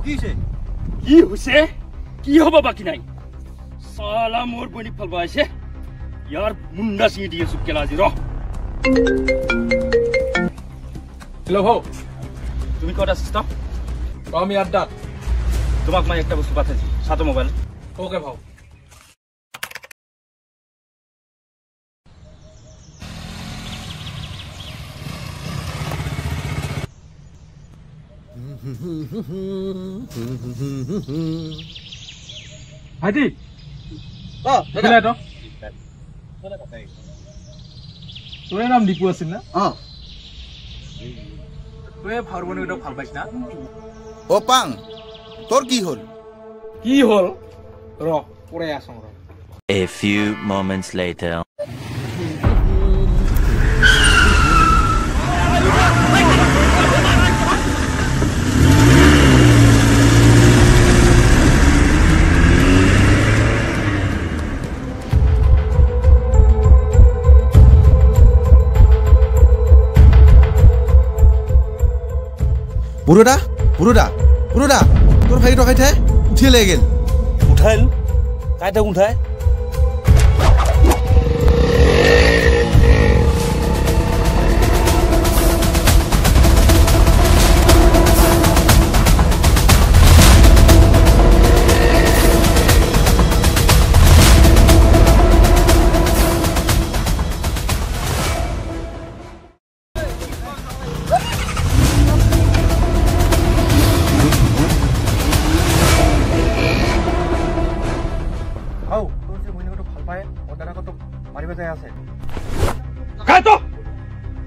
কি হৈছে কি হ'ব বাকি নাই সালা মোর বনি ফলবা আছে ইয়ার মুন্ডা সিঁড়ি দিয়ে সুকেলা আজি র হ্যালো ভাও তুমি কত আছিস তো আমি আড্ডাত তোমাক মই একটা বস্তু পাঠাইছি সাতো মোবাইল ওকে ভাও ভাইটি এখানে তো তোর নাম দীপু আছিল না তুই ভারবনিটা ভাল পাইছ না ও পাং তোর কি হল র পরে আসং র A few moments later. বুড়োটা তোর ভাই রখাই থাকে উঠিয়ে লেগে গেল উঠাইল কাইটা উঠায়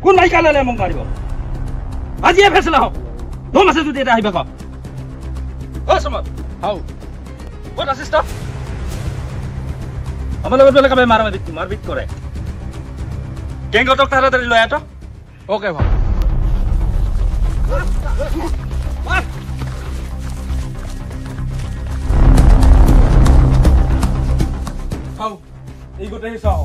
কোন ভাই কালালে মোক মাৰিব আজি এ ফেছলা হওক দম আছে যদি এটা আহিবা ক ও সমত হাও কোন আছিস তো আমার লগত বেলে কাবে মারবিট করে গেঙ্গটক তাড়াতাড়ি লয় আটো ওকে ভাও হাও এই গোটেই চাও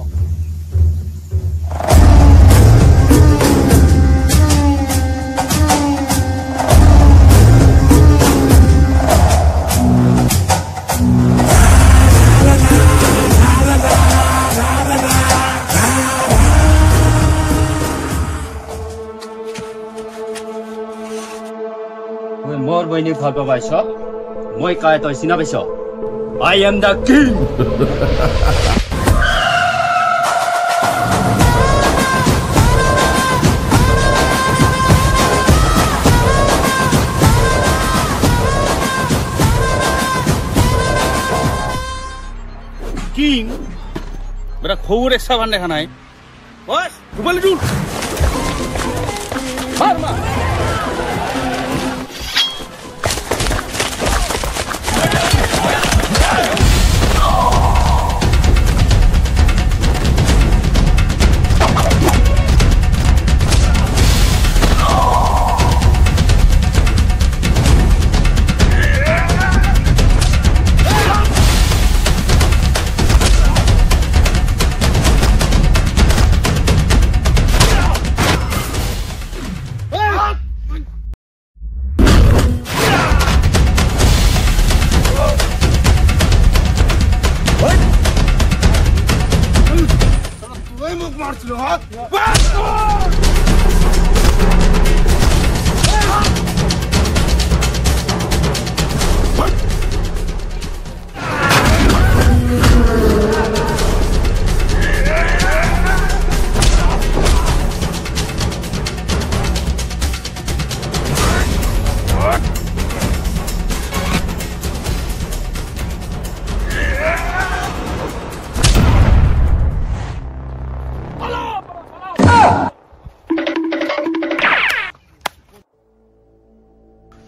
মোর বইনি ভাল পাইছ মই কায় তই চিনা পাইছ I am the king king বেটা খবর এক সাবান দেখা নাই বস মোবাইল জুল মার মার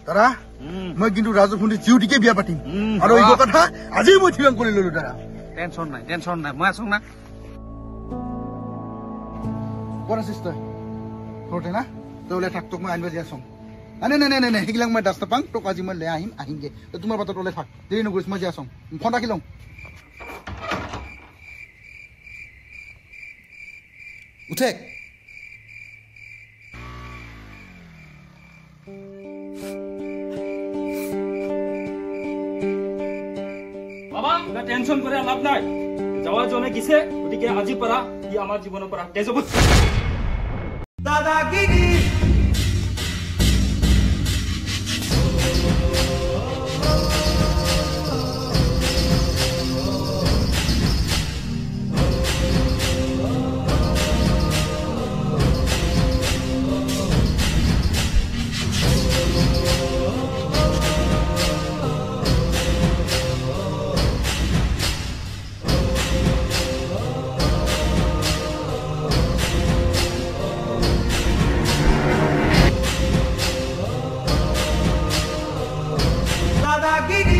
দাদা মই কিন্তু ৰাজু খুন্দি জিউটিকে বিয়া পাতিম আৰু এই কথা আজি মই থিৰাং কৰি ললো দাদা টেনশন নাই মই আছো না কোন আছিস তই ঘৰতে না তই ওলাই থাক তোক মই আনিব যাই আছোঁ নাই সেইবিলাক মই দাস্তা পাং তোক আজি মই লৈ আহিমগে তই তোমাৰ বাটত ওলাই থাক দেৰি নকৰিছ মই যাই আছোঁ ফোন ৰাখি লওঁ উঠে দাদা টেনশন কৰে লাভ নাই যাওয়াৰ জন্য গেছে গতিকে আজি পৰা ই আমাৰ জীবনেৰ পৰা তেজ হব দাদাগিৰি দাদাগিৰি